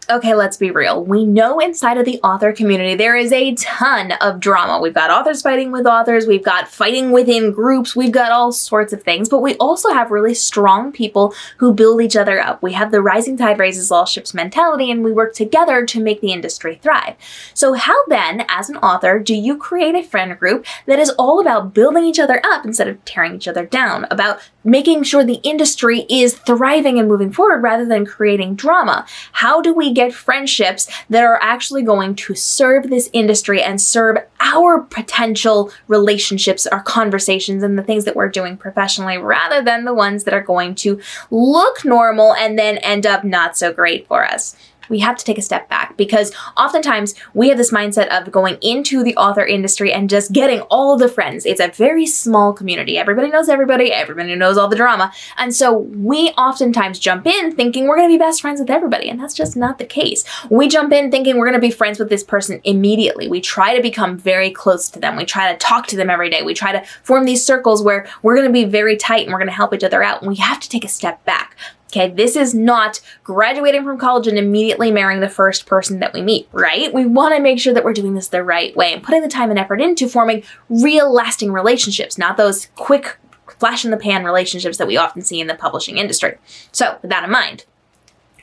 Okay, let's be real. We know inside of the author community, there is a ton of drama. We've got authors fighting with authors. We've got fighting within groups. We've got all sorts of things, but we also have really strong people who build each other up. We have the rising tide raises all ships mentality, and we work together to make the industry thrive. So how then, as an author, do you create a friend group that is all about building each other up instead of tearing each other down, about making sure the industry is thriving and moving forward rather than creating drama? How do we get friendships that are actually going to serve this industry and serve our potential relationships, our conversations, and the things that we're doing professionally, rather than the ones that are going to look normal and then end up not so great for us? We have to take a step back, because oftentimes we have this mindset of going into the author industry and just getting all of the friends. It's a very small community. Everybody knows everybody knows all the drama. And so we oftentimes jump in thinking we're going to be best friends with everybody. And that's just not the case. We jump in thinking we're going to be friends with this person immediately. We try to become very close to them. We try to talk to them every day. We try to form these circles where we're going to be very tight and we're going to help each other out. And we have to take a step back. Okay, this is not graduating from college and immediately marrying the first person that we meet, right? We want to make sure that we're doing this the right way and putting the time and effort into forming real lasting relationships, not those quick flash in the pan relationships that we often see in the publishing industry. So with that in mind,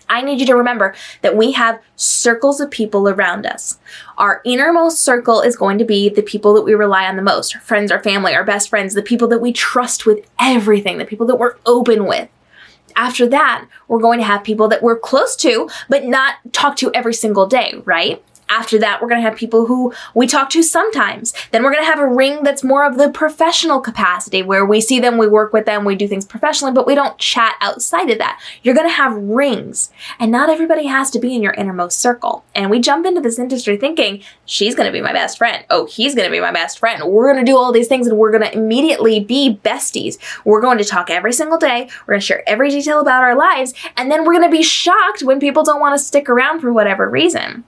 I need you to remember that we have circles of people around us. Our innermost circle is going to be the people that we rely on the most, our friends, our family, our best friends, the people that we trust with everything, the people that we're open with. After that, we're going to have people that we're close to, but not talk to every single day, right? After that, we're going to have people who we talk to sometimes. Then we're going to have a ring that's more of the professional capacity, where we see them, we work with them, we do things professionally, but we don't chat outside of that. You're going to have rings, and not everybody has to be in your innermost circle. And we jump into this industry thinking, she's going to be my best friend. Oh, he's going to be my best friend. We're going to do all these things, and we're going to immediately be besties. We're going to talk every single day. We're going to share every detail about our lives, and then we're going to be shocked when people don't want to stick around for whatever reason.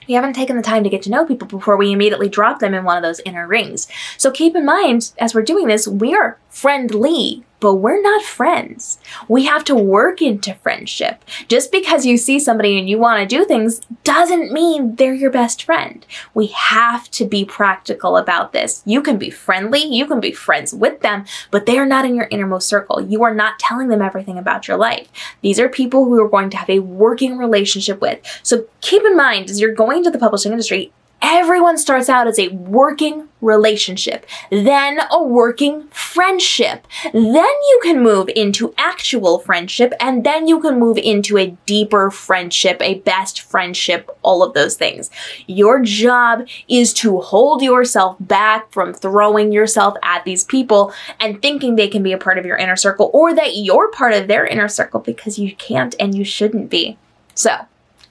We haven't taken the time to get to know people before we immediately drop them in one of those inner rings. So keep in mind, as we're doing this, we are friendly, but we're not friends. We have to work into friendship. Just because you see somebody and you want to do things doesn't mean they're your best friend. We have to be practical about this. You can be friendly, you can be friends with them, but they are not in your innermost circle. You are not telling them everything about your life. These are people who are going to have a working relationship with. So keep in mind, as you're going to the publishing industry, everyone starts out as a working relationship, then a working friendship. Then you can move into actual friendship, and then you can move into a deeper friendship, a best friendship, all of those things. Your job is to hold yourself back from throwing yourself at these people and thinking they can be a part of your inner circle, or that you're part of their inner circle, because you can't and you shouldn't be. So,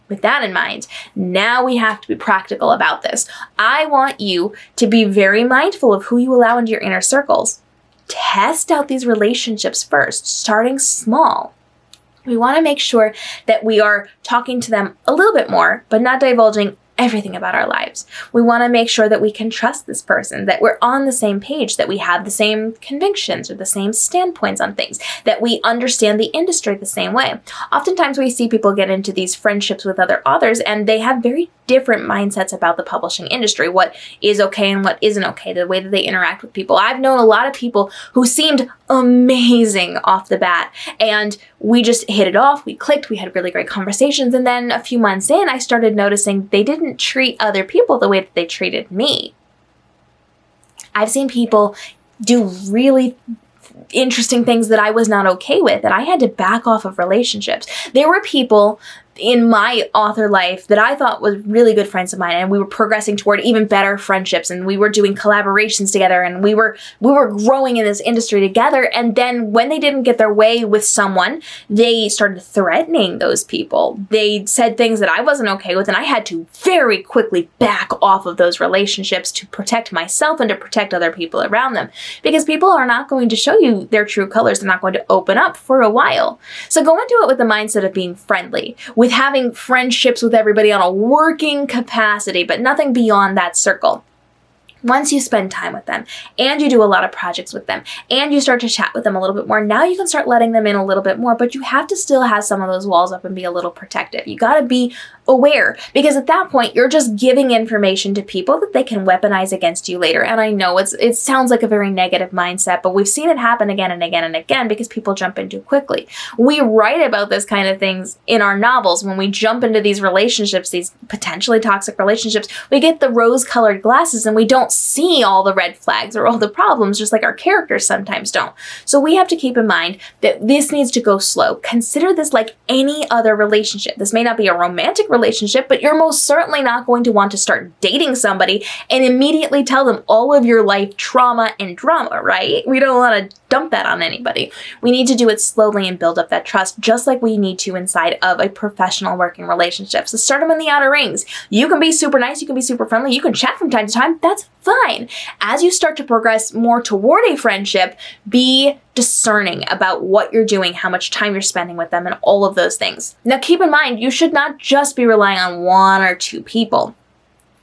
with that in mind, now we have to be practical about this. I want you to be very mindful of who you allow into your inner circles. Test out these relationships first, starting small. We want to make sure that we are talking to them a little bit more, but not divulging everything about our lives. We want to make sure that we can trust this person, that we're on the same page, that we have the same convictions or the same standpoints on things, that we understand the industry the same way. Oftentimes we see people get into these friendships with other authors, and they have very different mindsets about the publishing industry, what is okay and what isn't okay, the way that they interact with people. I've known a lot of people who seemed amazing off the bat, and we just hit it off, we clicked, we had really great conversations, and then a few months in, I started noticing they didn't treat other people the way that they treated me. I've seen people do really interesting things that I was not okay with, and I had to back off of relationships. There were people in my author life that I thought was really good friends of mine, and we were progressing toward even better friendships, and we were doing collaborations together, and we were growing in this industry together. And then when they didn't get their way with someone, they started threatening those people. They said things that I wasn't okay with, and I had to very quickly back off of those relationships to protect myself and to protect other people around them, because people are not going to show you their true colors. They're not going to open up for a while. So go into it with the mindset of being friendly, with having friendships with everybody on a working capacity, but nothing beyond that circle. Once you spend time with them and you do a lot of projects with them and you start to chat with them a little bit more, now you can start letting them in a little bit more, but you have to still have some of those walls up and be a little protective. You got to be aware, because at that point you're just giving information to people that they can weaponize against you later. And I know it sounds like a very negative mindset, but we've seen it happen again and again and again because people jump in too quickly. We write about this kind of things in our novels. When we jump into these relationships, these potentially toxic relationships, we get the rose-colored glasses and we don't see all the red flags or all the problems, just like our characters sometimes don't. So we have to keep in mind that this needs to go slow. Consider this like any other relationship. This may not be a romantic relationship, but you're most certainly not going to want to start dating somebody and immediately tell them all of your life trauma and drama, right? We don't want to dump that on anybody. We need to do it slowly and build up that trust, just like we need to inside of a professional working relationship. So start them in the outer rings. You can be super nice, you can be super friendly, you can chat from time to time, that's fine. As you start to progress more toward a friendship, be discerning about what you're doing, how much time you're spending with them, and all of those things. Now keep in mind, you should not just be relying on one or two people.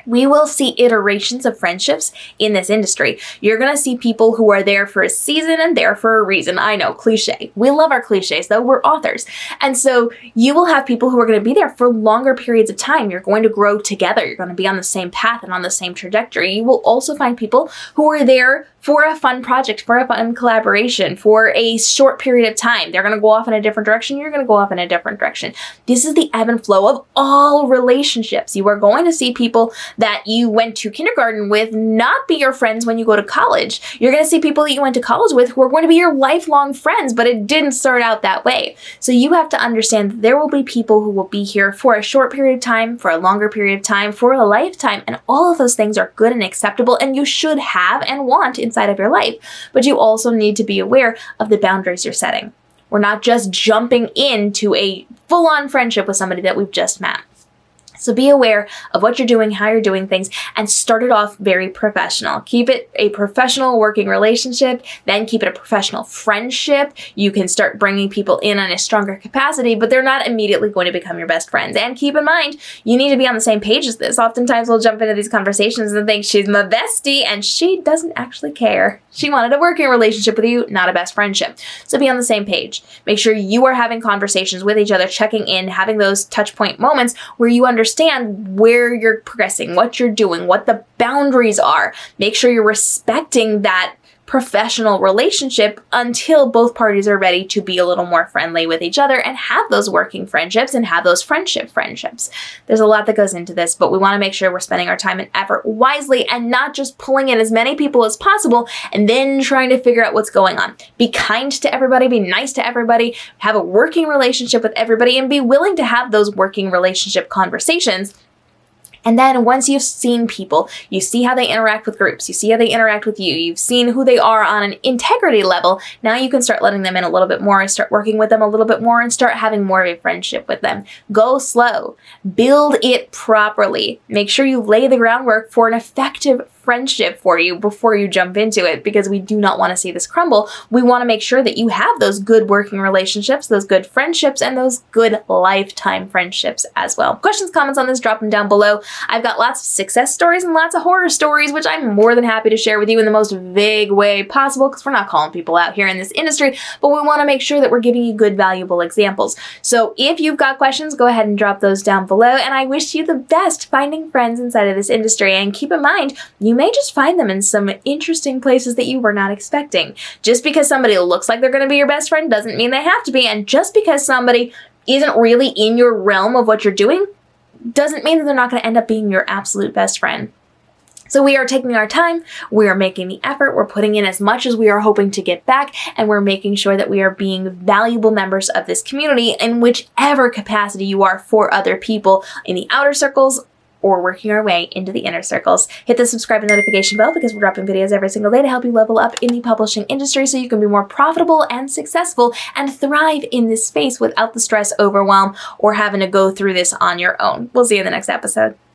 We will see iterations of friendships in this industry. You're going to see people who are there for a season and there for a reason. I know, cliche. We love our cliches, though. We're authors. And so you will have people who are going to be there for longer periods of time. You're going to grow together. You're going to be on the same path and on the same trajectory. You will also find people who are there for a fun project, for a fun collaboration, for a short period of time. They're going to go off in a different direction. You're going to go off in a different direction. This is the ebb and flow of all relationships. You are going to see people that you went to kindergarten with not be your friends when you go to college. You're going to see people that you went to college with who are going to be your lifelong friends, but it didn't start out that way. So you have to understand that there will be people who will be here for a short period of time, for a longer period of time, for a lifetime, and all of those things are good and acceptable, and you should have and want inside of your life. But you also need to be aware of the boundaries you're setting. We're not just jumping into a full-on friendship with somebody that we've just met. So be aware of what you're doing, how you're doing things, and start it off very professional. Keep it a professional working relationship, then keep it a professional friendship. You can start bringing people in on a stronger capacity, but they're not immediately going to become your best friends. And keep in mind, you need to be on the same page as this. Oftentimes we'll jump into these conversations and think she's my bestie, and she doesn't actually care. She wanted a working relationship with you, not a best friendship. So be on the same page. Make sure you are having conversations with each other, checking in, having those touch point moments where you understand where you're progressing, what you're doing, what the boundaries are. Make sure you're respecting that professional relationship until both parties are ready to be a little more friendly with each other and have those working friendships and have those friendships. There's a lot that goes into this, but we want to make sure we're spending our time and effort wisely and not just pulling in as many people as possible and then trying to figure out what's going on. Be kind to everybody, be nice to everybody, have a working relationship with everybody, and be willing to have those working relationship conversations. And then once you've seen people, you see how they interact with groups, you see how they interact with you, you've seen who they are on an integrity level, now you can start letting them in a little bit more and start working with them a little bit more and start having more of a friendship with them. Go slow. Build it properly. Make sure you lay the groundwork for an effective friendship for you before you jump into it, because we do not want to see this crumble. We want to make sure that you have those good working relationships, those good friendships, and those good lifetime friendships as well. Questions, comments on this, drop them down below. I've got lots of success stories and lots of horror stories, which I'm more than happy to share with you in the most vague way possible, because we're not calling people out here in this industry, but we want to make sure that we're giving you good, valuable examples. So if you've got questions, go ahead and drop those down below, and I wish you the best finding friends inside of this industry. And keep in mind, you may just find them in some interesting places that you were not expecting. Just because somebody looks like they're going to be your best friend doesn't mean they have to be, and just because somebody isn't really in your realm of what you're doing doesn't mean that they're not going to end up being your absolute best friend. So we are taking our time, we are making the effort, we're putting in as much as we are hoping to get back, and we're making sure that we are being valuable members of this community in whichever capacity you are for other people in the outer circles or working our way into the inner circles. Hit the subscribe and notification bell, because we're dropping videos every single day to help you level up in the publishing industry so you can be more profitable and successful and thrive in this space without the stress, overwhelm, or having to go through this on your own. We'll see you in the next episode.